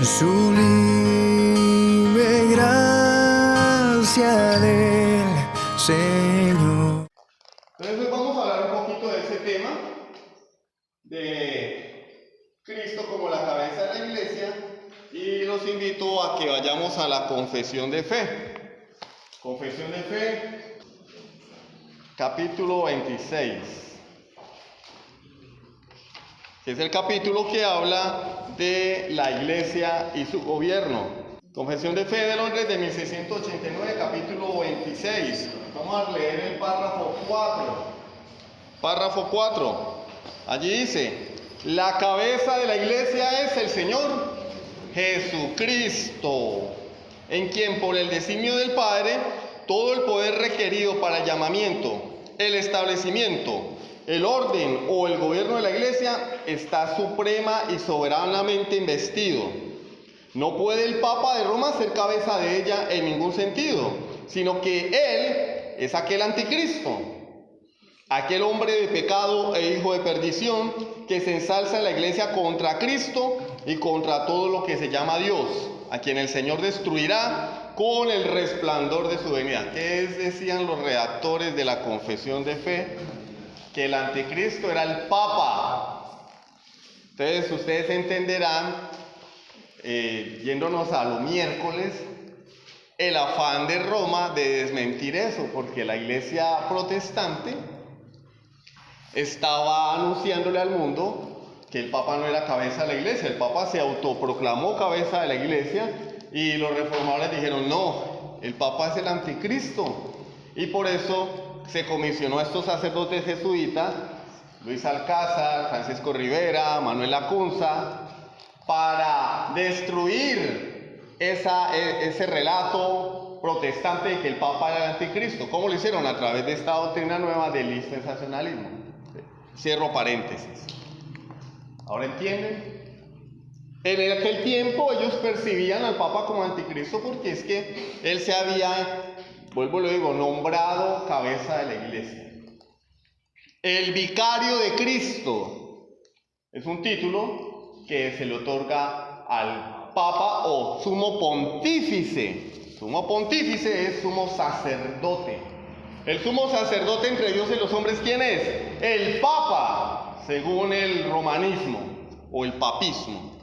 Sublime gracia del Señor. Entonces hoy vamos a hablar un poquito de ese tema, de Cristo como la cabeza de la iglesia, y los invito a que vayamos a la confesión de fe. Confesión de fe, capítulo 26, que es el capítulo que habla de la iglesia y su gobierno. Confesión de fe de Londres de 1689, capítulo 26. Vamos a leer el párrafo 4. Párrafo 4. Allí dice: la cabeza de la iglesia es el Señor Jesucristo, en quien por el designio del Padre todo el poder requerido para el llamamiento, el establecimiento, el orden o el gobierno de la iglesia está suprema y soberanamente investido. No puede el Papa de Roma ser cabeza de ella en ningún sentido, sino que él es aquel anticristo, aquel hombre de pecado e hijo de perdición que se ensalza en la iglesia contra Cristo y contra todo lo que se llama Dios, a quien el Señor destruirá con el resplandor de su venida. ¿Qué decían los redactores de la confesión de fe? Que el anticristo era el Papa. Entonces ustedes entenderán, yéndonos a los miércoles, el afán de Roma de desmentir eso, porque la iglesia protestante estaba anunciándole al mundo que el Papa no era cabeza de la iglesia. El Papa se autoproclamó cabeza de la iglesia y los reformadores dijeron: no, el Papa es el anticristo. Y por eso se comisionó a estos sacerdotes jesuitas, Luis Alcázar, Francisco Rivera, Manuel Lacunza, para destruir ese relato protestante de que el Papa era el anticristo. ¿Cómo lo hicieron? A través de esta doctrina nueva del dispensacionalismo. Cierro paréntesis. ¿Ahora entienden? En aquel tiempo ellos percibían al Papa como anticristo porque es que él se había, vuelvo y lo digo, nombrado cabeza de la iglesia. El vicario de Cristo es un título que se le otorga al Papa o sumo pontífice. Sumo pontífice es sumo sacerdote. El sumo sacerdote entre Dios y los hombres, ¿quién es? El Papa, según el romanismo o el papismo.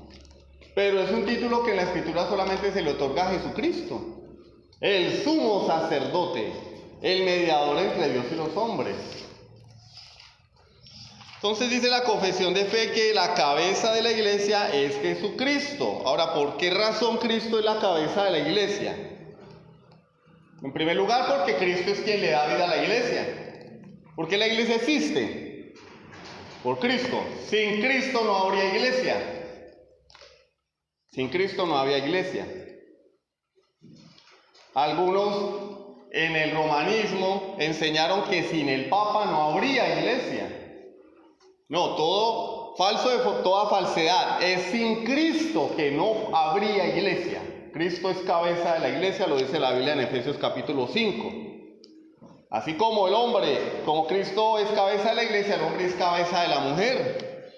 Pero es un título que en la Escritura solamente se le otorga a Jesucristo, el sumo sacerdote, el mediador entre Dios y los hombres. Entonces dice la confesión de fe que la cabeza de la iglesia es Jesucristo. Ahora, ¿por qué razón Cristo es la cabeza de la iglesia? En primer lugar, porque Cristo es quien le da vida a la iglesia. ¿Por qué la iglesia existe? Por Cristo. Sin Cristo no habría iglesia. Sin Cristo no había iglesia. Algunos en el romanismo enseñaron que sin el Papa no habría iglesia. No, todo falso, toda falsedad. Es sin Cristo que no habría iglesia. Cristo es cabeza de la iglesia, lo dice la Biblia en Efesios capítulo 5. Así como el hombre, como Cristo es cabeza de la iglesia, el hombre es cabeza de la mujer.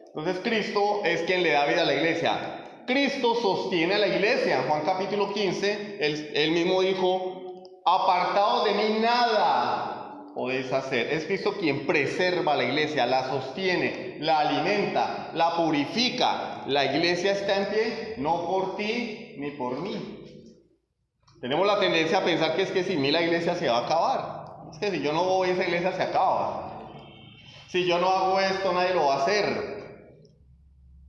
Entonces Cristo es quien le da vida a la iglesia. Cristo sostiene a la iglesia. En Juan capítulo 15, él mismo dijo: apartados de mí nada podéis hacer. Es Cristo quien preserva la iglesia, la sostiene, la alimenta, la purifica. La iglesia está en pie, no por ti ni por mí. Tenemos la tendencia a pensar que es que sin mí la iglesia se va a acabar. Es que si yo no voy, esa iglesia se acaba. Si yo no hago esto, nadie lo va a hacer.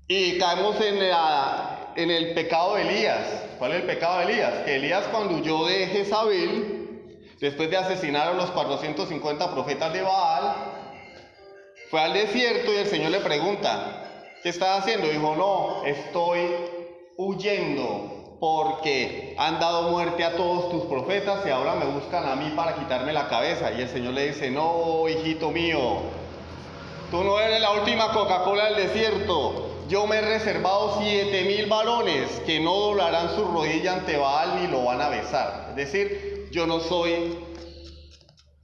Y caemos en el pecado de Elías. ¿Cuál es el pecado de Elías? Que Elías, cuando huyó de Jezabel, después de asesinar a los 450 profetas de Baal, fue al desierto y el Señor le pregunta: ¿qué estás haciendo? Dijo: no, estoy huyendo porque han dado muerte a todos tus profetas y ahora me buscan a mí para quitarme la cabeza. Y el Señor le dice: no, hijito mío, tú no eres la última Coca-Cola del desierto. Yo me he reservado 7,000 varones que no doblarán su rodilla ante Baal ni lo van a besar. Es decir, yo no soy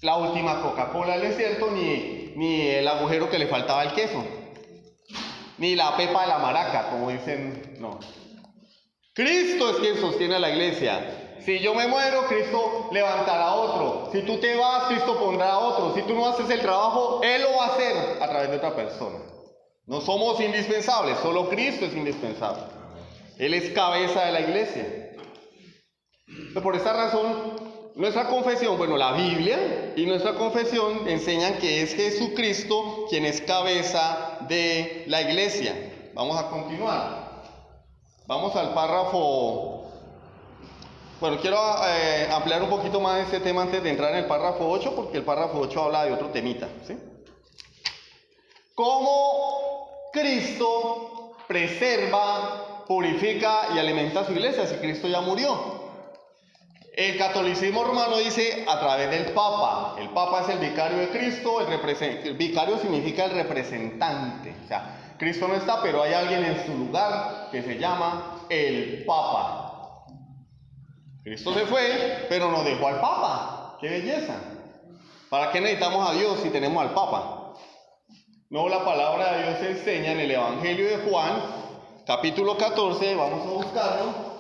la última Coca-Cola del desierto ni el agujero que le faltaba al queso. ni la pepa de la maraca, como dicen, no. Cristo es quien sostiene a la iglesia. Si yo me muero, Cristo levantará a otro. Si tú te vas, Cristo pondrá a otro. Si tú no haces el trabajo, Él lo va a hacer a través de otra persona. No somos indispensables, solo Cristo es indispensable. Él es cabeza de la iglesia. Por esta razón, nuestra confesión, bueno, la Biblia y nuestra confesión enseñan que es Jesucristo quien es cabeza de la iglesia. Vamos a continuar. Vamos al párrafo. Bueno, quiero ampliar un poquito más este tema antes de entrar en el párrafo 8, porque el párrafo 8 habla de otro temita, ¿sí? ¿Cómo Cristo preserva, purifica y alimenta a su iglesia si Cristo ya murió? El catolicismo romano dice a través del Papa. El Papa es el vicario de Cristo, el vicario significa el representante. O sea, Cristo no está, pero hay alguien en su lugar que se llama el Papa. Cristo se fue, pero nos dejó al Papa. ¡Qué belleza! ¿Para qué necesitamos a Dios si tenemos al Papa? No, la palabra de Dios enseña en el Evangelio de Juan, capítulo 14, vamos a buscarlo.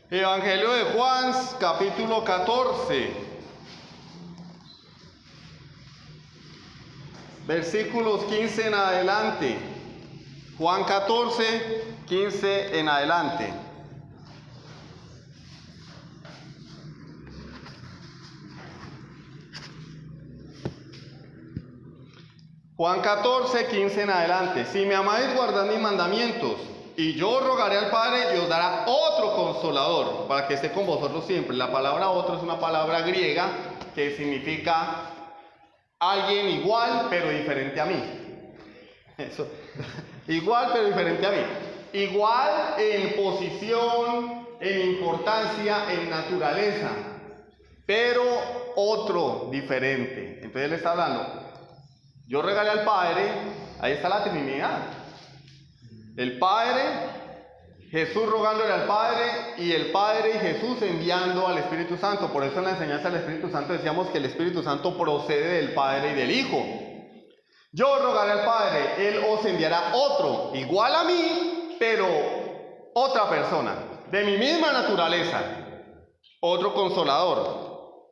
Evangelio de Juan, capítulo 14, versículos 15 en adelante. Juan 14, 15 en adelante. Juan 14, 15 en adelante. Si me amáis, guardad mis mandamientos. Y yo rogaré al Padre y os dará otro consolador para que esté con vosotros siempre. La palabra otro es una palabra griega que significa alguien igual pero diferente a mí. Eso. Igual pero diferente a mí. Igual en posición, en importancia, en naturaleza, pero otro diferente. Entonces él está hablando. Yo regalé al Padre, ahí está la Trinidad. El Padre, Jesús rogándole al Padre, y el Padre y Jesús enviando al Espíritu Santo. Por eso en la enseñanza del Espíritu Santo decíamos que el Espíritu Santo procede del Padre y del Hijo. Yo rogaré al Padre, Él os enviará otro, igual a mí, pero otra persona, de mi misma naturaleza, otro consolador,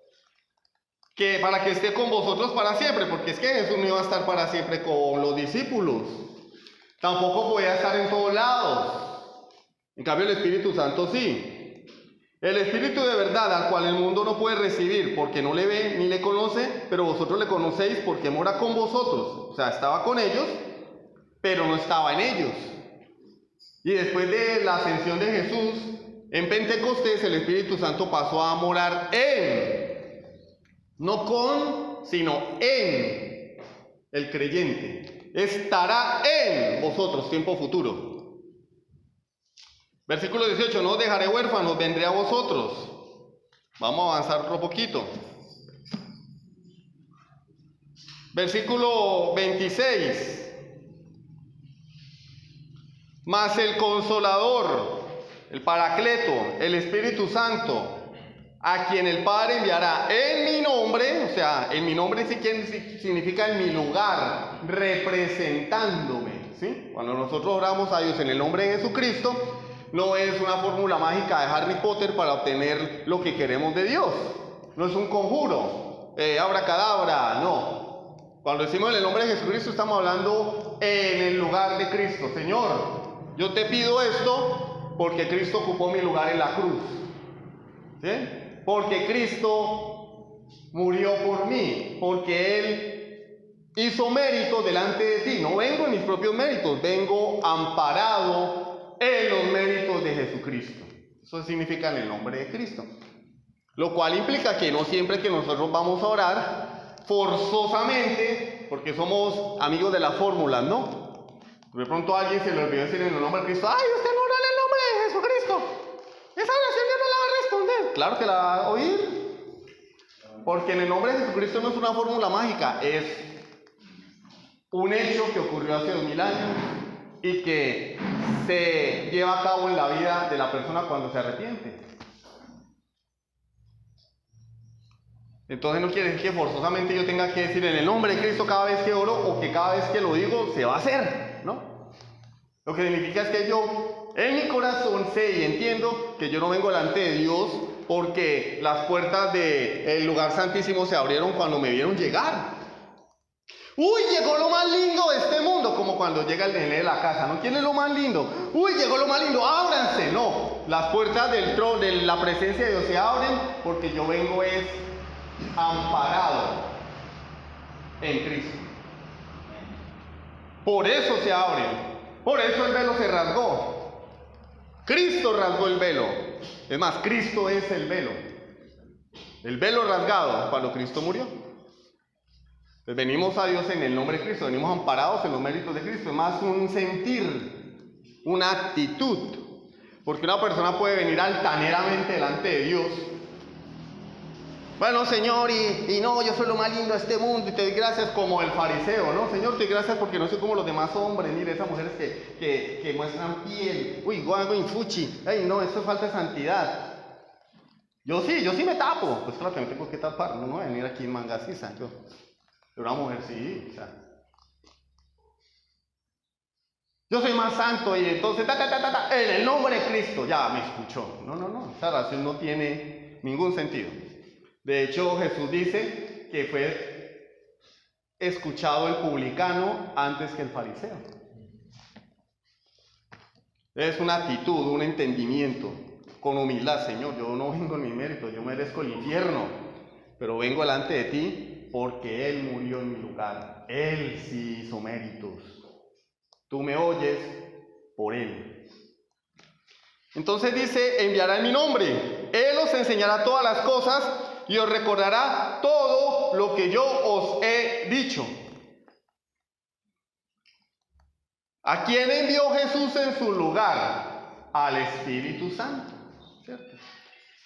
que para que esté con vosotros para siempre, porque es que Jesús no iba a estar para siempre con los discípulos. Tampoco podía estar en todos lados. En cambio el Espíritu Santo sí. El Espíritu de verdad, al cual el mundo no puede recibir porque no le ve ni le conoce, pero vosotros le conocéis porque mora con vosotros. O sea, estaba con ellos, pero no estaba en ellos. Y después de la ascensión de Jesús, en Pentecostés el Espíritu Santo pasó a morar no con, sino en el creyente. Estará en vosotros, tiempo futuro. Versículo 18, no os dejaré huérfanos, vendré a vosotros. Vamos a avanzar otro poquito. Versículo 26. Mas el Consolador, el Paracleto, el Espíritu Santo, a quien el Padre enviará en mi nombre, o sea, en mi nombre sí que significa en mi lugar, representándome, ¿sí? Cuando nosotros oramos a Dios en el nombre de Jesucristo, no es una fórmula mágica de Harry Potter para obtener lo que queremos de Dios. No es un conjuro, abracadabra, no. Cuando decimos en el nombre de Jesucristo estamos hablando en el lugar de Cristo. Señor, yo te pido esto porque Cristo ocupó mi lugar en la cruz, ¿sí? Porque Cristo murió por mí, porque Él hizo mérito delante de ti. No vengo en mis propios méritos, vengo amparado en los méritos de Jesucristo. Eso significa en el nombre de Cristo. Lo cual implica que no siempre que nosotros vamos a orar, forzosamente, porque somos amigos de las fórmulas, ¿no? De pronto a alguien se le olvidó decir en el nombre de Cristo, ¡ay, usted no ora claro que la va a oír. Porque en el nombre de Jesucristo no es una fórmula mágica, es un hecho que ocurrió hace 2000 años y que se lleva a cabo en la vida de la persona cuando se arrepiente. Entonces no quiere decir que forzosamente yo tenga que decir en el nombre de Cristo cada vez que oro o que cada vez que lo digo se va a hacer, ¿no? Lo que significa es que yo en mi corazón sé y entiendo que yo no vengo delante de Dios porque las puertas del lugar santísimo se abrieron cuando me vieron llegar. Uy, llegó lo más lindo de este mundo, como cuando llega el nene de la casa, ¿no? ¿Quién es lo más lindo? Uy, llegó lo más lindo, ábranse. No, las puertas del trono, de la presencia de Dios se abren porque yo vengo es amparado en Cristo. Por eso se abren, por eso el velo se rasgó. Cristo rasgó el velo. Es más, Cristo es el velo. El velo rasgado cuando Cristo murió. Pues venimos a Dios en el nombre de Cristo, venimos amparados en los méritos de Cristo. Es más un sentir, una actitud. Porque una persona puede venir altaneramente delante de Dios. Bueno, Señor, y no, yo soy lo más lindo de este mundo y te doy gracias como el fariseo, ¿no? Señor, te doy gracias porque no soy como los demás hombres. Mire, esas mujeres que muestran piel. Uy, guago, infuchi. Ay, no, eso es falta de santidad. Yo sí me tapo. Pues claro que me tengo que tapar. No voy a venir aquí en mangasiza. Yo, una mujer sí, o sea. Yo soy más santo y entonces, en el nombre de Cristo, ya me escuchó. No, esa oración no tiene ningún sentido. De hecho, Jesús dice que fue escuchado el publicano antes que el fariseo. Es una actitud, un entendimiento, con humildad. Señor, yo no vengo en mi mérito, yo merezco el infierno, pero vengo delante de ti porque Él murió en mi lugar. Él sí hizo méritos. Tú me oyes por Él. Entonces dice, enviará en mi nombre. Él os enseñará todas las cosas y os recordará todo lo que yo os he dicho. ¿A quién envió Jesús en su lugar? Al Espíritu Santo, ¿cierto?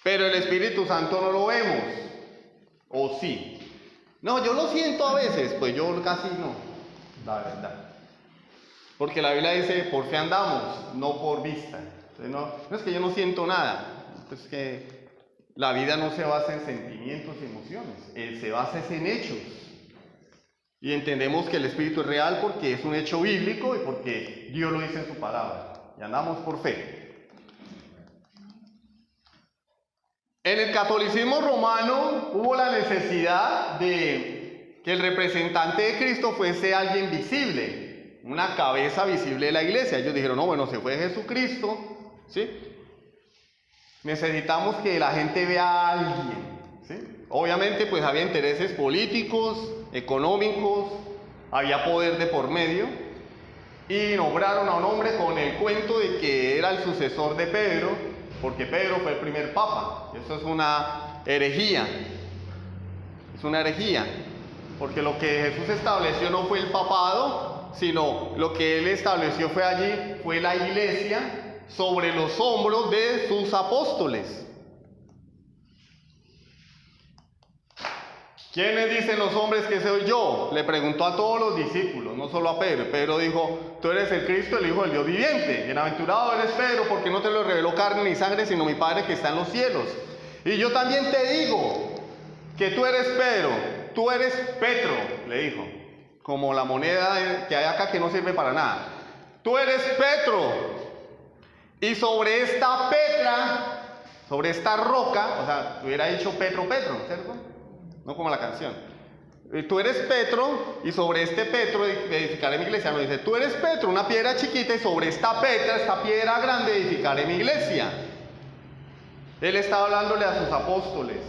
Pero el Espíritu Santo no lo vemos, ¿o sí? No, yo lo siento a veces, pues yo casi no, la verdad. Porque la Biblia dice, por fe andamos, no por vista. Entonces, no es que yo no siento nada, es que la vida no se basa en sentimientos y emociones, se basa en hechos. Y entendemos que el Espíritu es real porque es un hecho bíblico y porque Dios lo dice en su palabra. Y andamos por fe. En el catolicismo romano hubo la necesidad de que el representante de Cristo fuese alguien visible, una cabeza visible de la iglesia. Ellos dijeron, no, bueno, se fue Jesucristo, ¿sí? Necesitamos que la gente vea a alguien, ¿sí? Obviamente pues había intereses políticos, económicos, había poder de por medio y nombraron a un hombre con el cuento de que era el sucesor de Pedro, porque Pedro fue el primer papa. Eso es una herejía, porque lo que Jesús estableció no fue el papado, sino lo que Él estableció fue la iglesia sobre los hombros de sus apóstoles. ¿Quiénes dicen los hombres que soy yo? Le preguntó a todos los discípulos, no solo a Pedro. Pedro dijo, tú eres el Cristo, el Hijo del Dios viviente. Bienaventurado eres Pedro, porque no te lo reveló carne ni sangre, sino mi Padre que está en los cielos. Y yo también te digo que tú eres Pedro, tú eres Petro, le dijo, como la moneda que hay acá que no sirve para nada. Tú eres Petro. Y sobre esta Petra, sobre esta roca, o sea, hubiera dicho Petro, ¿cierto? No como la canción. Tú eres Petro, y sobre este Petro edificaré mi iglesia. No, dice, tú eres Petro, una piedra chiquita, y sobre esta Petra, esta piedra grande, edificaré mi iglesia. Él estaba hablándole a sus apóstoles.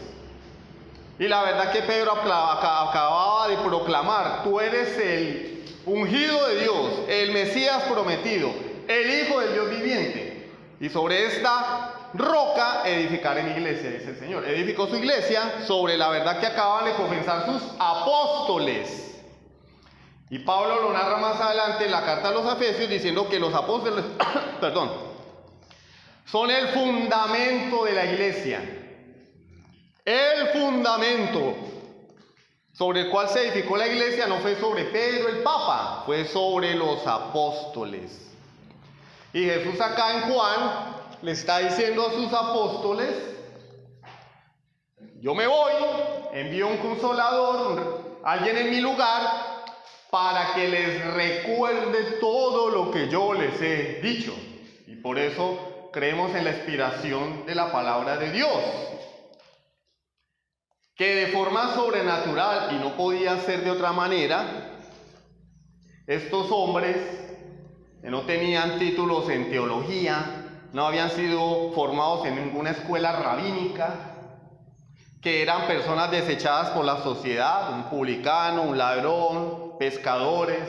Y la verdad que Pedro acababa de proclamar, tú eres el ungido de Dios, el Mesías prometido, el Hijo del Dios viviente. Y sobre esta roca edificaré mi iglesia, dice el Señor. Edificó su iglesia sobre la verdad que acaban de confesar sus apóstoles. Y Pablo lo narra más adelante en la carta a los Efesios diciendo que los apóstoles, son el fundamento de la iglesia. El fundamento sobre el cual se edificó la iglesia no fue sobre Pedro el Papa, fue sobre los apóstoles. Y Jesús acá en Juan le está diciendo a sus apóstoles: yo me voy, envío un consolador, alguien en mi lugar, para que les recuerde todo lo que yo les he dicho. Y por eso creemos en la inspiración de la palabra de Dios, que de forma sobrenatural, y no podía ser de otra manera, estos hombres que no tenían títulos en teología, no habían sido formados en ninguna escuela rabínica, que eran personas desechadas por la sociedad, un publicano, un ladrón, pescadores,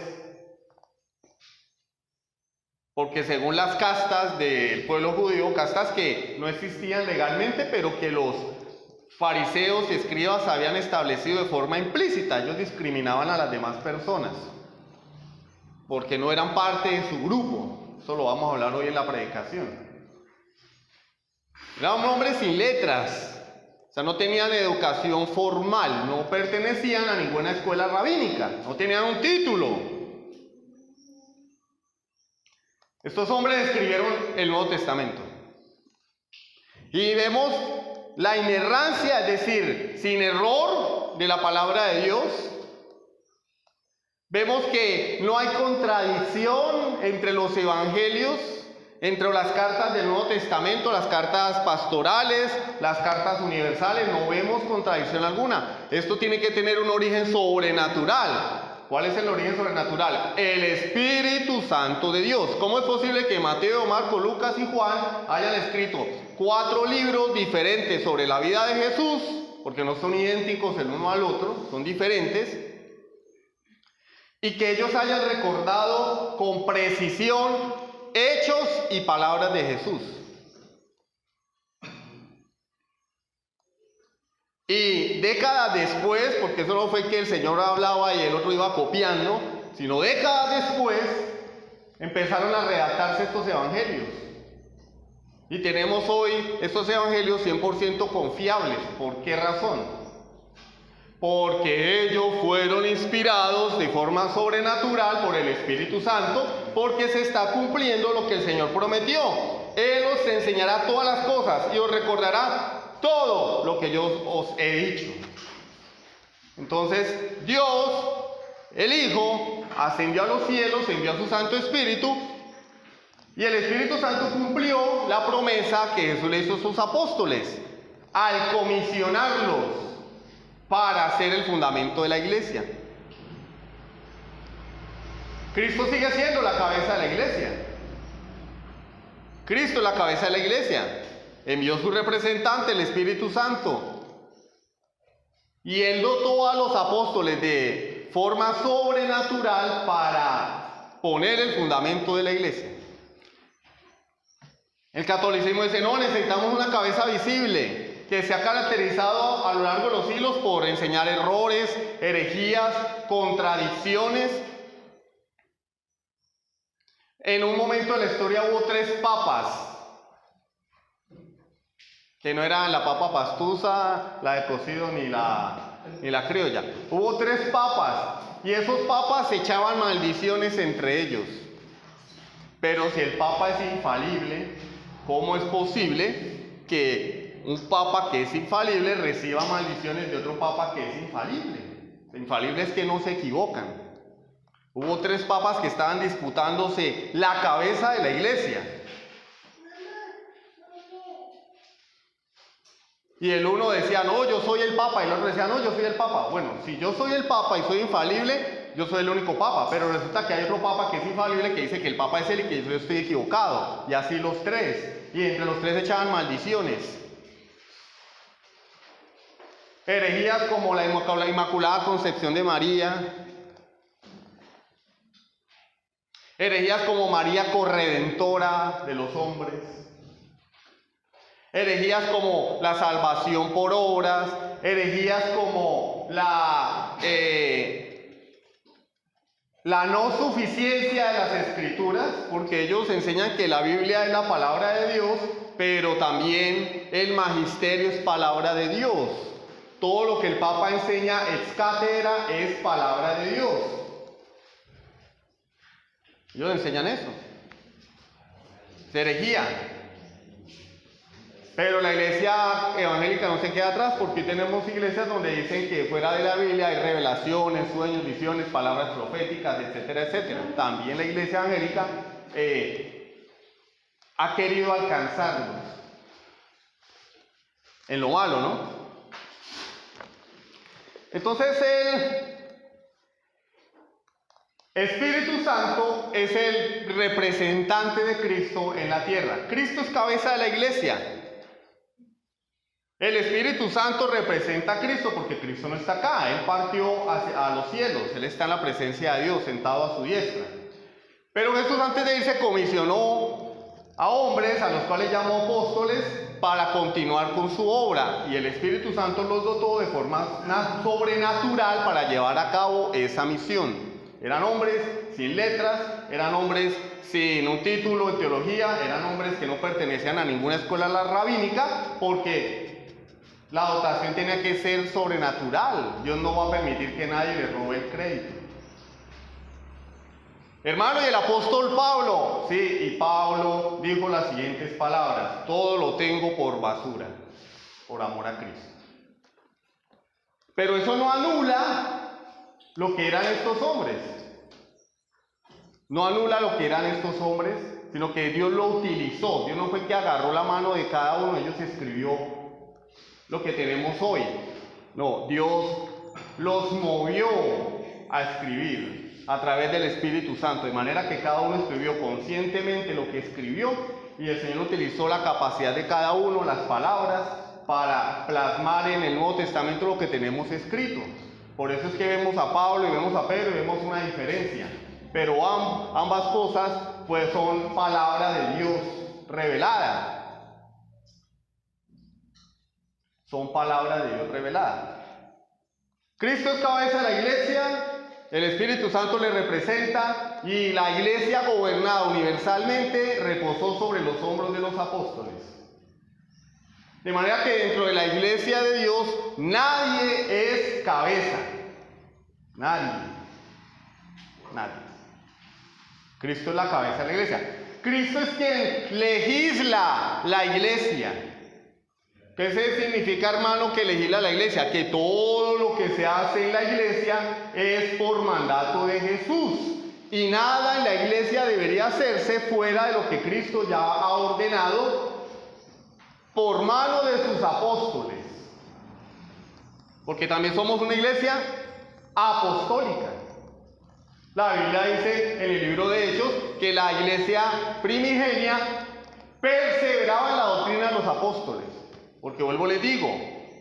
porque según las castas del pueblo judío, castas que no existían legalmente, pero que los fariseos y escribas habían establecido de forma implícita, ellos discriminaban a las demás personas, porque no eran parte de su grupo. Eso lo vamos a hablar hoy en la predicación. Eran hombres sin letras, o sea, no tenían educación formal, no pertenecían a ninguna escuela rabínica, no tenían un título. Estos hombres escribieron el Nuevo Testamento. Y vemos la inerrancia, es decir, sin error de la palabra de Dios. Vemos que no hay contradicción entre los evangelios, entre las cartas del Nuevo Testamento, las cartas pastorales, las cartas universales, no vemos contradicción alguna. Esto tiene que tener un origen sobrenatural. ¿Cuál es el origen sobrenatural? El Espíritu Santo de Dios. ¿Cómo es posible que Mateo, Marcos, Lucas y Juan hayan escrito 4 libros diferentes sobre la vida de Jesús? Porque no son idénticos el uno al otro, son diferentes. Y que ellos hayan recordado con precisión hechos y palabras de Jesús. Y décadas después, porque eso no fue que el Señor hablaba y el otro iba copiando, sino décadas después empezaron a redactarse estos evangelios. Y tenemos hoy estos evangelios 100% confiables. ¿Por qué razón? Porque ellos fueron inspirados de forma sobrenatural por el Espíritu Santo, porque se está cumpliendo lo que el Señor prometió. Él os enseñará todas las cosas y os recordará todo lo que yo os he dicho. Entonces, Dios, el Hijo, ascendió a los cielos, envió a su Santo Espíritu, y el Espíritu Santo cumplió la promesa que Jesús le hizo a sus apóstoles, al comisionarlos para ser el fundamento de la iglesia. Cristo sigue siendo la cabeza de la iglesia. Cristo es la cabeza de la iglesia. Envió su representante, el Espíritu Santo. Y Él dotó a los apóstoles de forma sobrenatural para poner el fundamento de la iglesia. El catolicismo dice: no, necesitamos una cabeza visible, que se ha caracterizado a lo largo de los siglos por enseñar errores, herejías, contradicciones. En un momento de la historia hubo 3 papas, que no eran la papa pastusa, la de cocido ni la criolla. Hubo 3 papas, y esos papas se echaban maldiciones entre ellos. Pero si el papa es infalible, ¿cómo es posible que un papa que es infalible reciba maldiciones de otro papa que es infalible? Infalible es que no se equivocan. Hubo 3 papas que estaban disputándose la cabeza de la iglesia. Y el uno decía: no, yo soy el papa, y el otro decía: no, yo soy el papa. Bueno, si yo soy el papa y soy infalible, yo soy el único papa, pero resulta que hay otro papa que es infalible, que dice que el papa es él y que yo estoy equivocado. Y así los 3. Y entre los 3 echaban maldiciones. Herejías como la Inmaculada Concepción de María. Herejías como María corredentora de los hombres. Herejías como la salvación por obras. Herejías como la no suficiencia de las Escrituras, porque ellos enseñan que la Biblia es la palabra de Dios, pero también el magisterio es palabra de Dios. todo lo que el Papa enseña ex cátedra es palabra de Dios. Ellos enseñan eso. Es herejía. Pero la iglesia evangélica no se queda atrás, porque tenemos iglesias donde dicen que fuera de la Biblia hay revelaciones, sueños, visiones, palabras proféticas, etcétera, etcétera. También la iglesia evangélica ha querido alcanzarlos en lo malo, ¿no? Entonces el Espíritu Santo es el representante de Cristo en la tierra. Cristo es cabeza de la iglesia. El Espíritu Santo representa a Cristo porque Cristo no está acá. Él partió a los cielos. Él está en la presencia de Dios, sentado a su diestra. Pero Jesús, antes de irse, comisionó a hombres, a los cuales llamó apóstoles, para continuar con su obra. Y el Espíritu Santo los dotó de forma sobrenatural para llevar a cabo esa misión. Eran hombres sin letras, eran hombres sin un título en teología, eran hombres que no pertenecían a ninguna escuela rabínica, porque la dotación tenía que ser sobrenatural. Dios no va a permitir que nadie le robe el crédito. Hermano, y el apóstol Pablo, sí, y Pablo dijo las siguientes palabras: todo lo tengo por basura, por amor a Cristo. Pero eso no anula lo que eran estos hombres. No anula lo que eran estos hombres, sino que Dios lo utilizó. Dios no fue que agarró la mano de cada uno de ellos y escribió lo que tenemos hoy. No, Dios los movió a escribir a través del Espíritu Santo, de manera que cada uno escribió conscientemente lo que escribió, y el Señor utilizó la capacidad de cada uno, las palabras, para plasmar en el Nuevo Testamento lo que tenemos escrito. Por eso es que vemos a Pablo y vemos a Pedro y vemos una diferencia. Pero ambas cosas pues son palabra de Dios revelada. Son palabra de Dios revelada. Cristo es cabeza de la iglesia, el Espíritu Santo le representa, y la iglesia gobernada universalmente reposó sobre los hombros de los apóstoles. De manera que dentro de la iglesia de Dios nadie es cabeza. Nadie. Cristo es la cabeza de la iglesia. Cristo es quien legisla la iglesia. ¿Qué significa, hermano, que legisla la iglesia? Que todo lo que se hace en la iglesia es por mandato de Jesús. Y nada en la iglesia debería hacerse fuera de lo que Cristo ya ha ordenado por mano de sus apóstoles. Porque también somos una iglesia apostólica. La Biblia dice en el libro de Hechos que la iglesia primigenia perseveraba en la doctrina de los apóstoles. Porque vuelvo les digo,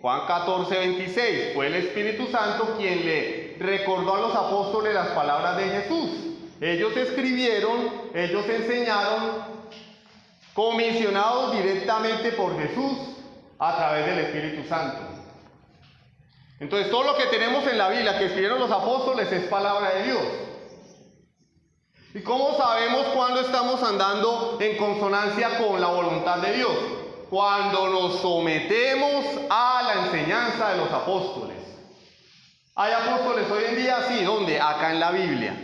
Juan 14:26, fue el Espíritu Santo quien le recordó a los apóstoles las palabras de Jesús. Ellos escribieron, ellos enseñaron, comisionados directamente por Jesús a través del Espíritu Santo. Entonces todo lo que tenemos en la Biblia que escribieron los apóstoles es palabra de Dios. ¿Y cómo sabemos cuándo estamos andando en consonancia con la voluntad de Dios? Cuando nos sometemos a la enseñanza de los apóstoles. ¿Hay apóstoles hoy en día? Sí, ¿dónde? Acá en la Biblia.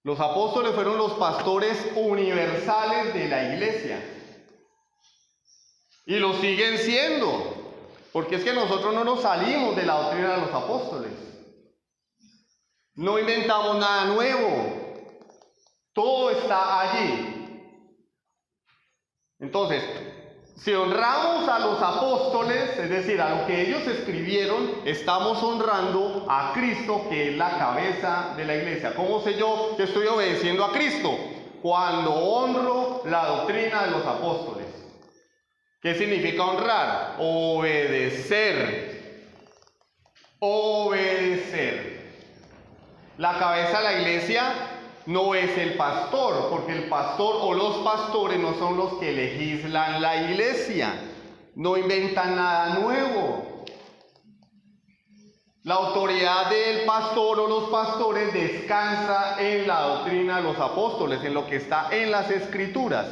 Los apóstoles fueron los pastores universales de la iglesia. Y lo siguen siendo. Porque es que nosotros no nos salimos de la doctrina de los apóstoles. No inventamos nada nuevo. Todo está allí. Entonces, si honramos a los apóstoles, es decir, a lo que ellos escribieron, estamos honrando a Cristo, que es la cabeza de la iglesia. ¿Cómo sé yo que estoy obedeciendo a Cristo? Cuando honro la doctrina de los apóstoles. ¿Qué significa honrar? Obedecer. Obedecer. La cabeza de la iglesia no es el pastor, porque el pastor o los pastores no son los que legislan la iglesia, no inventan nada nuevo. La autoridad del pastor o los pastores descansa en la doctrina de los apóstoles, en lo que está en las escrituras.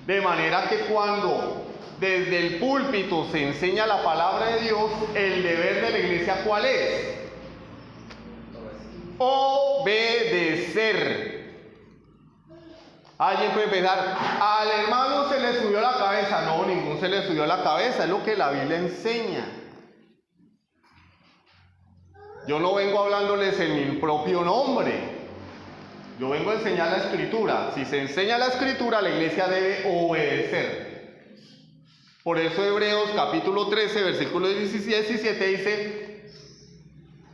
De manera que cuando desde el púlpito se enseña la palabra de Dios, el deber de la iglesia, ¿cuál es? Obedecer. Alguien puede pensar, al hermano se le subió la cabeza. No, ningún se le subió la cabeza, es lo que la Biblia enseña. Yo no vengo hablándoles en mi propio nombre. Yo vengo a enseñar la Escritura. Si se enseña la Escritura, la iglesia debe obedecer. Por eso Hebreos capítulo 13, versículos 17 dice: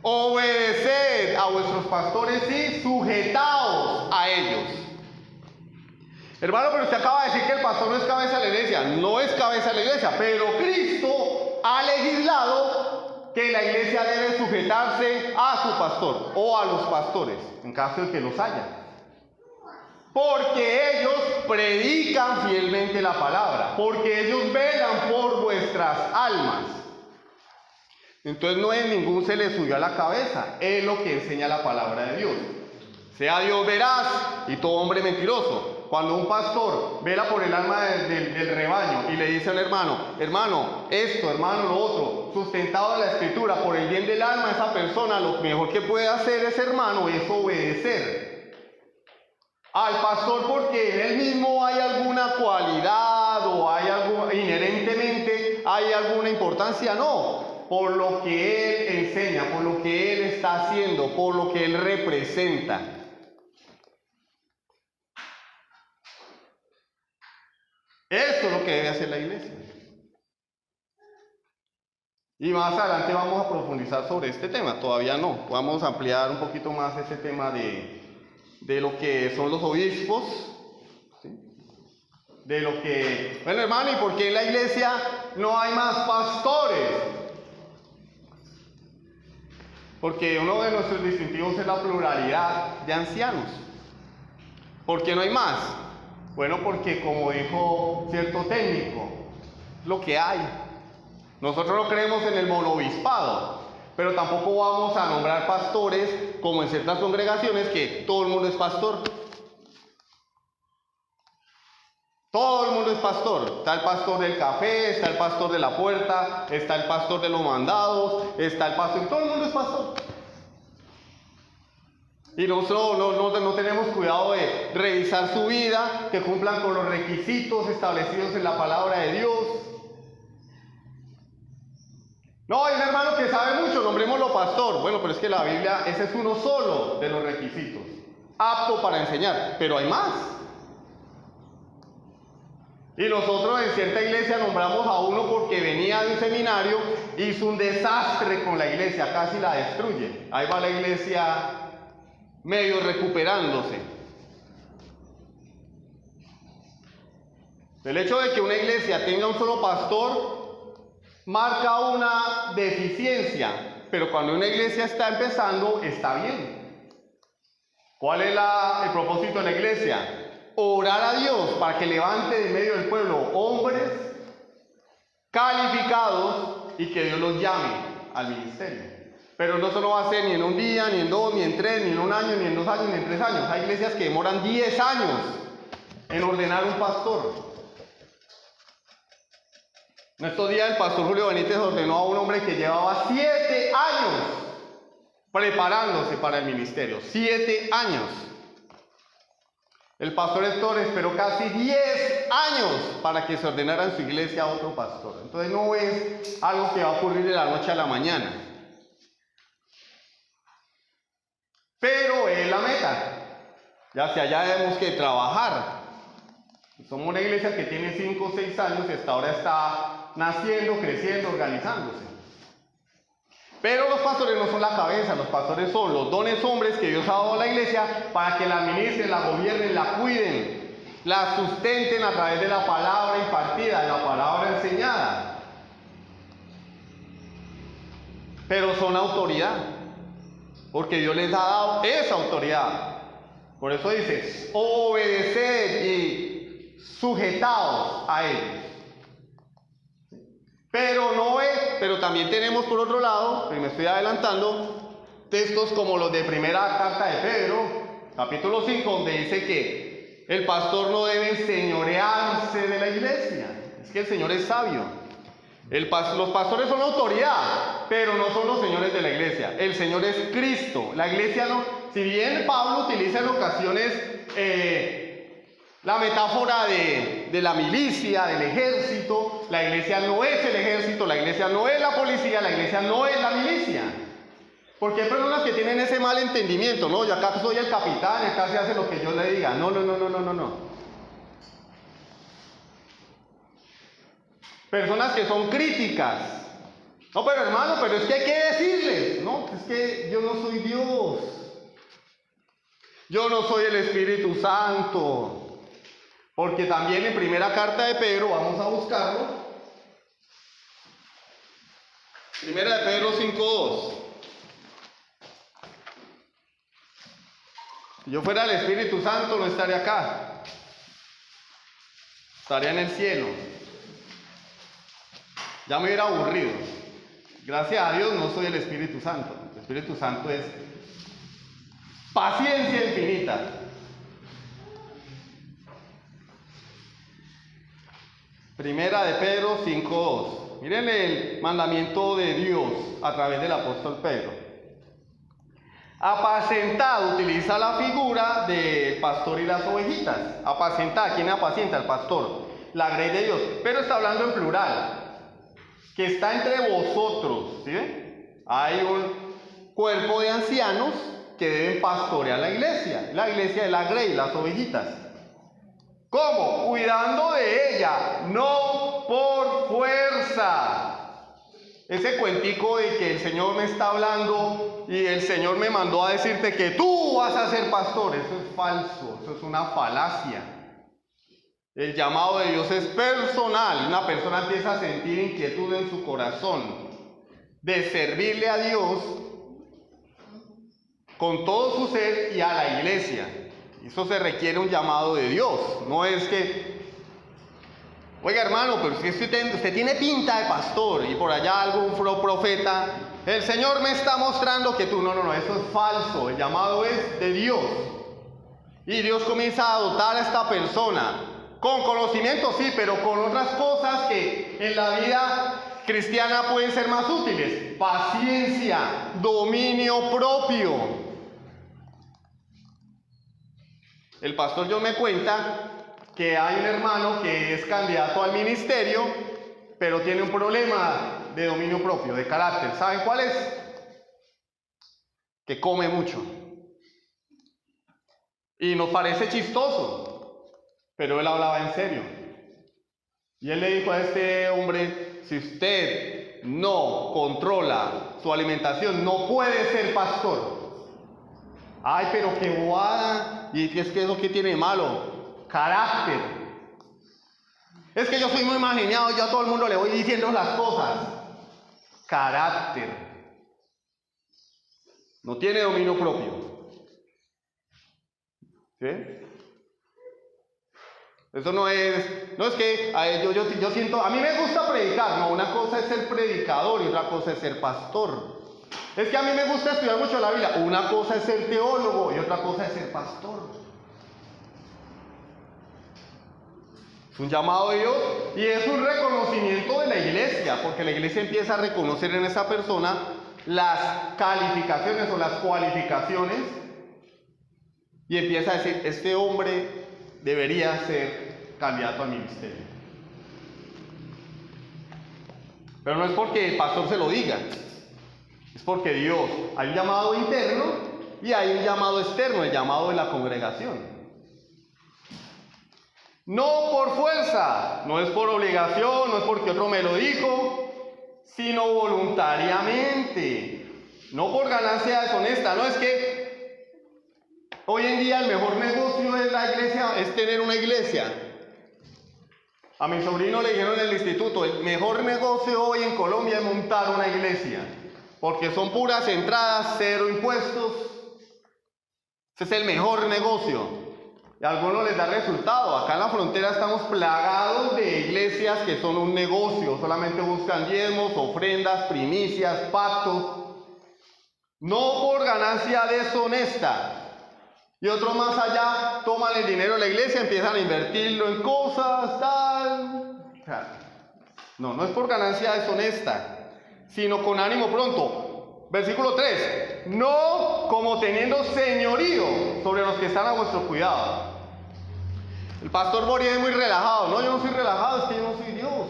obedeced a vuestros pastores y sujetaos a ellos. Hermano, pero usted acaba de decir que el pastor no es cabeza de la iglesia. No es cabeza de la iglesia, pero Cristo ha legislado que la iglesia debe sujetarse a su pastor o a los pastores, en caso de que los haya. Porque ellos predican fielmente la palabra, porque ellos velan por vuestras almas. Entonces no es ningún se le subió a la cabeza, es lo que enseña la palabra de Dios. Sea Dios veraz y todo hombre mentiroso. Cuando un pastor vela por el alma del rebaño y le dice al hermano, hermano, esto, hermano, lo otro, sustentado en la Escritura, por el bien del alma de esa persona, lo mejor que puede hacer ese hermano es obedecer al pastor, porque en él mismo hay alguna cualidad o hay algo, inherentemente hay alguna importancia. No, por lo que él enseña, por lo que él está haciendo, por lo que él representa. Esto es lo que debe hacer la iglesia. Y más adelante vamos a profundizar sobre este tema, todavía no. Vamos a ampliar un poquito más ese tema de lo que son los obispos, ¿sí? De lo que... Bueno, hermano, ¿y por qué en la iglesia no hay más pastores? Porque uno de nuestros distintivos es la pluralidad de ancianos. ¿Por qué no hay más? Bueno, porque como dijo cierto técnico, lo que hay. Nosotros no creemos en el monobispado, pero tampoco vamos a nombrar pastores como en ciertas congregaciones que todo el mundo es pastor. Todo el mundo es pastor. Está el pastor del café, está el pastor de la puerta, está el pastor de los mandados, está el pastor... Todo el mundo es pastor. Y nosotros no tenemos cuidado de revisar su vida, que cumplan con los requisitos establecidos en la palabra de Dios. No, hay un hermano que sabe mucho, nombrémoslo pastor. Bueno, pero es que la Biblia, ese es uno solo de los requisitos, apto para enseñar, pero hay más. Y nosotros en cierta iglesia nombramos a uno porque venía de un seminario, hizo un desastre con la iglesia, casi la destruye. Ahí va la iglesia medio recuperándose. El hecho de que una iglesia tenga un solo pastor marca una deficiencia, pero cuando una iglesia está empezando, está bien. ¿Cuál es el propósito de la iglesia? Orar a Dios para que levante de medio del pueblo hombres calificados y que Dios los llame al ministerio. Pero no se lo va a hacer ni en un día, ni en 2, ni en 3, ni en 1 año, ni en 2 años, ni en 3 años. Hay iglesias que demoran 10 años en ordenar un pastor. En estos días el pastor Julio Benítez ordenó a un hombre que llevaba 7 años preparándose para el ministerio. 7 años. El pastor Héctor esperó casi 10 años para que se ordenara en su iglesia a otro pastor. Entonces no es algo que va a ocurrir de la noche a la mañana. Pero es la meta. Ya hacia allá tenemos que trabajar. Somos una iglesia que tiene 5 o 6 años y hasta ahora está naciendo, creciendo, organizándose. Pero los pastores no son la cabeza, los pastores son los dones hombres que Dios ha dado a la iglesia para que la administren, la gobiernen, la cuiden, la sustenten a través de la palabra impartida, de la palabra enseñada. Pero son autoridad, porque Dios les ha dado esa autoridad. Por eso dice, obedeced y sujetaos a ellos. Pero también tenemos por otro lado, y me estoy adelantando, textos como los de primera carta de Pedro, capítulo 5, donde dice que el pastor no debe enseñorearse de la iglesia. Es que el Señor es sabio. Los pastores son autoridad, pero no son los señores de la iglesia. El Señor es Cristo. La iglesia no. Si bien Pablo utiliza en ocasiones la metáfora de la milicia, del ejército, la iglesia no es el ejército, la iglesia no es la policía, la iglesia no es la milicia. Porque hay personas que tienen ese mal entendimiento, ¿no? Yo acá soy el capitán y acá se hace lo que yo le diga. No. Personas que son críticas. No, pero hermano, pero es que hay que decirles. No, es que yo no soy Dios. Yo no soy el Espíritu Santo. Porque también en primera carta de Pedro, vamos a buscarlo. Primera de Pedro 5:2. Si yo fuera el Espíritu Santo, no estaría acá. Estaría en el cielo. Ya me hubiera aburrido. Gracias a Dios no soy el Espíritu Santo. El Espíritu Santo es paciencia infinita. Primera de Pedro 5:2. Miren el mandamiento de Dios a través del apóstol Pedro. Apacentad, utiliza la figura del pastor y las ovejitas. Apacentad, ¿quién apacienta? El pastor. La grey de Dios. Pero está hablando en plural. Que está entre vosotros, ¿sí? Hay un cuerpo de ancianos que deben pastorear la iglesia es la grey, las ovejitas. ¿Cómo? Cuidando de ella, no por fuerza. Ese cuentico de que el Señor me está hablando y el Señor me mandó a decirte que tú vas a ser pastor, eso es falso, eso es una falacia. El llamado de Dios es personal. Una persona empieza a sentir inquietud en su corazón de servirle a Dios con todo su ser y a la iglesia. Eso se requiere un llamado de Dios. No es que, oiga hermano, pero si usted tiene pinta de pastor y por allá algún profeta, el Señor me está mostrando que tú, no, eso es falso. El llamado es de Dios. Y Dios comienza a dotar a esta persona con conocimiento, sí, pero con otras cosas que en la vida cristiana pueden ser más útiles. Paciencia, dominio propio. El pastor John me cuenta que hay un hermano que es candidato al ministerio, pero tiene un problema de dominio propio, de carácter. ¿Saben cuál es? Que come mucho. Y nos parece chistoso. Pero él hablaba en serio. Y él le dijo a este hombre, si usted no controla su alimentación, no puede ser pastor. Ay, pero qué bobada. Y es que eso que tiene de malo. Carácter. Es que yo soy muy imaginado, yo a todo el mundo le voy diciendo las cosas. Carácter. No tiene dominio propio. ¿Sí? Eso no es que yo siento, a mí me gusta predicar, no, una cosa es ser predicador y otra cosa es ser pastor. Es que a mí me gusta estudiar mucho la Biblia, una cosa es ser teólogo y otra cosa es ser pastor. Es un llamado de Dios y es un reconocimiento de la iglesia, porque la iglesia empieza a reconocer en esa persona las calificaciones o las cualificaciones y empieza a decir, este hombre debería ser candidato al ministerio. Pero no es porque el pastor se lo diga, es porque Dios, hay un llamado interno y hay un llamado externo, el llamado de la congregación. No por fuerza, no es por obligación, no es porque otro me lo dijo, sino voluntariamente, no por ganancia deshonesta. No es que hoy en día el mejor negocio de la iglesia es tener una iglesia. A mi sobrino le dijeron en el instituto, el mejor negocio hoy en Colombia es montar una iglesia, porque son puras entradas, cero impuestos. Ese es el mejor negocio. Y a algunos les da resultado. Acá en la frontera estamos plagados de iglesias que son un negocio, solamente buscan diezmos, ofrendas, primicias, pactos. No por ganancia deshonesta. Y otros más allá toman el dinero de la iglesia, empiezan a invertirlo en cosas, tal. O sea, No es por ganancia deshonesta, sino con ánimo pronto. Versículo 3. No como teniendo señorío sobre los que están a vuestro cuidado. El pastor Boris es muy relajado. No, yo no soy relajado, es que yo no soy Dios.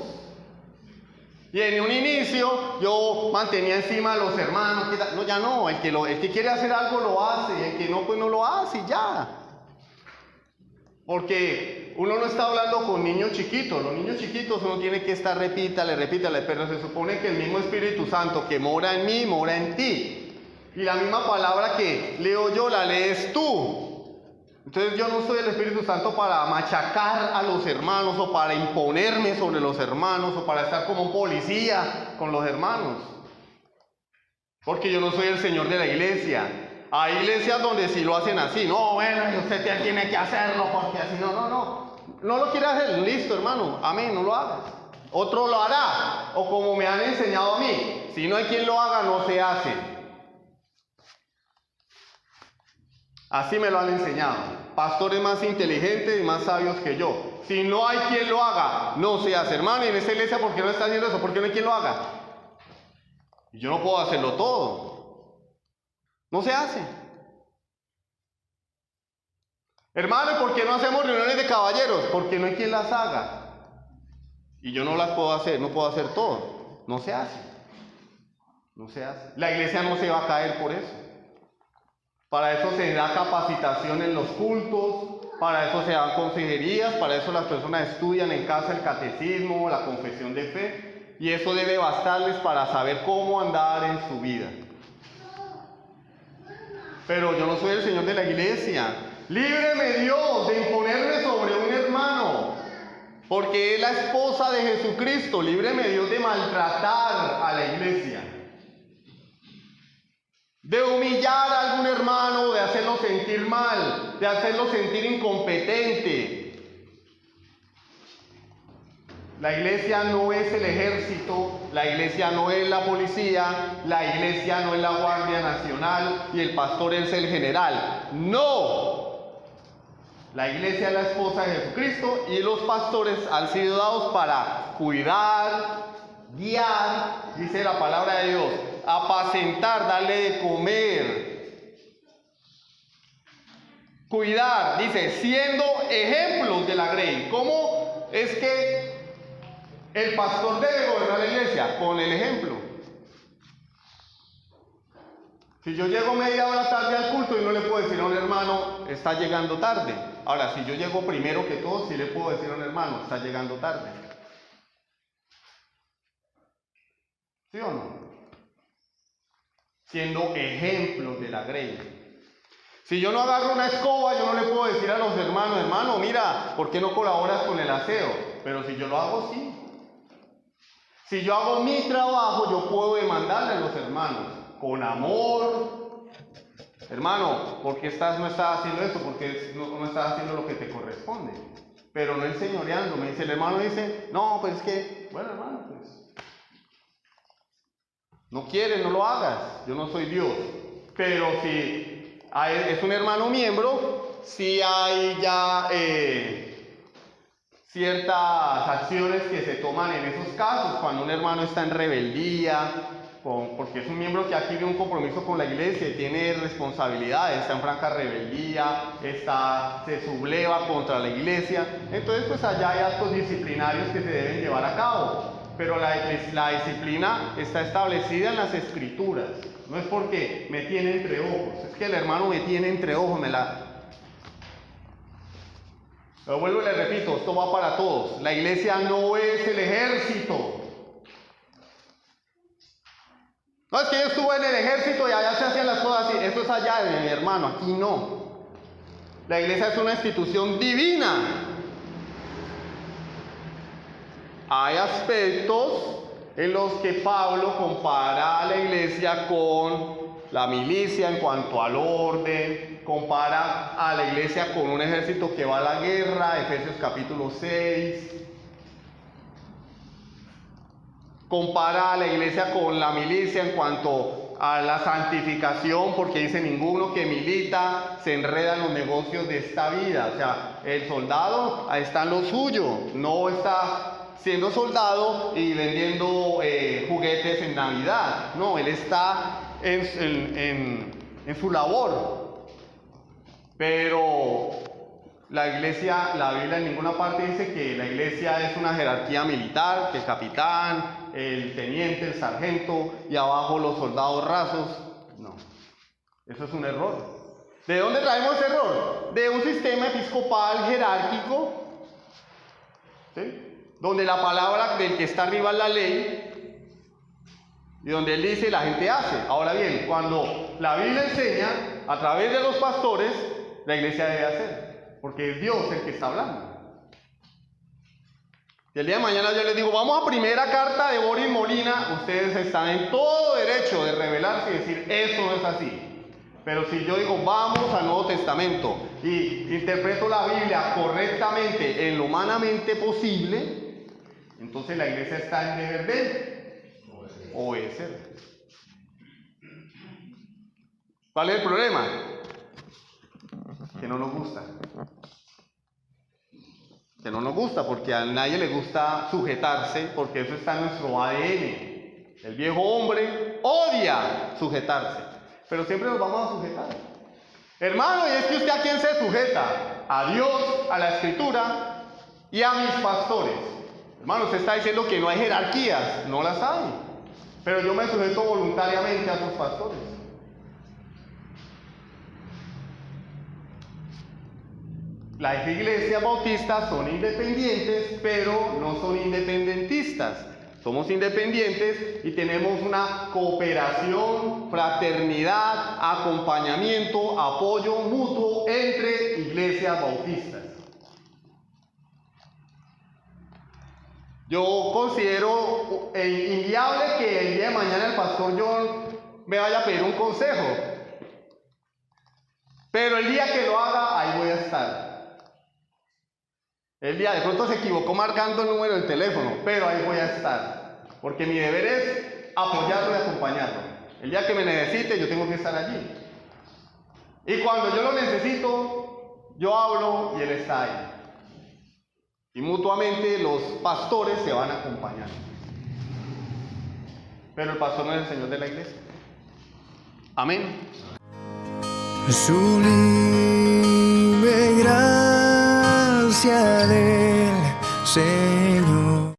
Y en un inicio yo mantenía encima a los hermanos. No, ya no. El que quiere hacer algo lo hace. Y el que no, pues no lo hace y ya. Porque uno no está hablando con niños chiquitos. Los niños chiquitos uno tiene que estar repítale, pero se supone que el mismo Espíritu Santo que mora en mí, mora en ti. Y la misma palabra que leo yo, la lees tú. Entonces yo no soy el Espíritu Santo para machacar a los hermanos o para imponerme sobre los hermanos o para estar como un policía con los hermanos. Porque yo no soy el Señor de la iglesia. Hay iglesias donde sí lo hacen así. No, bueno, usted tiene que hacerlo porque así. No lo quiere hacer. Listo, hermano. Amén, no lo hagas. Otro lo hará. O como me han enseñado a mí. Si no hay quien lo haga, no se hace. Así me lo han enseñado. Pastores más inteligentes y más sabios que yo. Si no hay quien lo haga, no se hace. Hermano, y en esta iglesia, ¿por qué no está haciendo eso? ¿Por qué no hay quien lo haga? Y yo no puedo hacerlo todo. No se hace. Hermano, ¿por qué no hacemos reuniones de caballeros? Porque no hay quien las haga. Y yo no las puedo hacer, no puedo hacer todo. No se hace. No se hace. La iglesia no se va a caer por eso. Para eso se da capacitación en los cultos, para eso se dan consejerías, para eso las personas estudian en casa el catecismo, la confesión de fe, y eso debe bastarles para saber cómo andar en su vida. Pero yo no soy el Señor de la iglesia. Líbreme Dios de imponerme sobre un hermano, porque es la esposa de Jesucristo. Líbreme Dios de maltratar a la iglesia, de humillar a algún hermano, de hacerlo sentir mal, de hacerlo sentir incompetente. La iglesia no es el ejército, la iglesia no es la policía, la iglesia no es la Guardia Nacional y el pastor es el general. ¡No! La iglesia es la esposa de Jesucristo y los pastores han sido dados para cuidar, guiar, dice la palabra de Dios, apacentar, darle de comer, cuidar, dice, siendo ejemplos de la grey. ¿Cómo es que el pastor debe gobernar la iglesia? Con el ejemplo. Si yo llego media hora tarde al culto y no le puedo decir a un hermano, está llegando tarde. Ahora, si yo llego primero que todos, sí le puedo decir a un hermano, está llegando tarde. ¿Sí o no? Siendo ejemplos de la grey. Si yo no agarro una escoba, yo no le puedo decir a los hermanos, hermano, mira, ¿por qué no colaboras con el aseo? Pero si yo lo hago, sí. Si yo hago mi trabajo, yo puedo demandarle a los hermanos, con amor. Hermano, ¿por qué no estás haciendo eso? Porque no estás haciendo lo que te corresponde. Pero no enseñoreándome. Dice, el hermano dice, no, pues es que, bueno, hermano, pues no quieres, no lo hagas. Yo no soy Dios. Pero si es un hermano miembro, si hay ya ciertas acciones que se toman en esos casos, cuando un hermano está en rebeldía, porque es un miembro que adquiere un compromiso con la iglesia y tiene responsabilidades, está en franca rebeldía, se subleva contra la iglesia, entonces pues allá hay actos disciplinarios que se deben llevar a cabo, pero la disciplina está establecida en las Escrituras, no es porque me tiene entre ojos, es que el hermano me tiene entre ojos, Lo vuelvo y le repito, esto va para todos. La iglesia no es el ejército. No, es que yo estuve en el ejército y allá se hacían las cosas así. Eso es allá, mi hermano, aquí no. La iglesia es una institución divina. Hay aspectos en los que Pablo compara a la iglesia con la milicia en cuanto al orden, compara a la iglesia con un ejército que va a la guerra, Efesios capítulo 6. Compara a la iglesia con la milicia en cuanto a la santificación, porque dice, ninguno que milita se enreda en los negocios de esta vida. O sea, el soldado está en lo suyo, no está siendo soldado y vendiendo juguetes en Navidad. No, él está en su labor. Pero la iglesia, la Biblia en ninguna parte dice que la iglesia es una jerarquía militar, que el capitán, el teniente, el sargento y abajo los soldados rasos. No, eso es un error. ¿De dónde traemos ese error? De un sistema episcopal jerárquico, ¿sí? Donde la palabra del que está arriba es la ley y donde él dice la gente hace. Ahora bien, cuando la Biblia enseña a través de los pastores, la iglesia debe hacer, porque es Dios el que está hablando. Y el día de mañana yo les digo, vamos a primera carta de Boris Molina, ustedes están en todo derecho de rebelarse y decir, eso no es así. Pero si yo digo, vamos al Nuevo Testamento y interpreto la Biblia correctamente en lo humanamente posible, entonces la iglesia está en deber de obedecer. ¿Cuál es el problema? Que no nos gusta. Que no nos gusta, porque a nadie le gusta sujetarse, porque eso está en nuestro ADN. El viejo hombre odia sujetarse, pero siempre nos vamos a sujetar. Hermano, y es que usted a quién se sujeta, a Dios, a la Escritura y a mis pastores. Hermano, usted está diciendo que no hay jerarquías, no las hay, pero yo me sujeto voluntariamente a sus pastores. Las iglesias bautistas son independientes, pero no son independentistas. Somos independientes y tenemos una cooperación, fraternidad, acompañamiento, apoyo mutuo entre iglesias bautistas. Yo considero inviable que el día de mañana el pastor John me vaya a pedir un consejo. Pero el día que lo haga, ahí voy a estar. El día de pronto se equivocó marcando el número del teléfono, pero ahí voy a estar. Porque mi deber es apoyarlo y acompañarlo. El día que me necesite, yo tengo que estar allí. Y cuando yo lo necesito, yo hablo y él está ahí. Y mutuamente los pastores se van acompañando. Pero el pastor no es el Señor de la iglesia. Amén. Su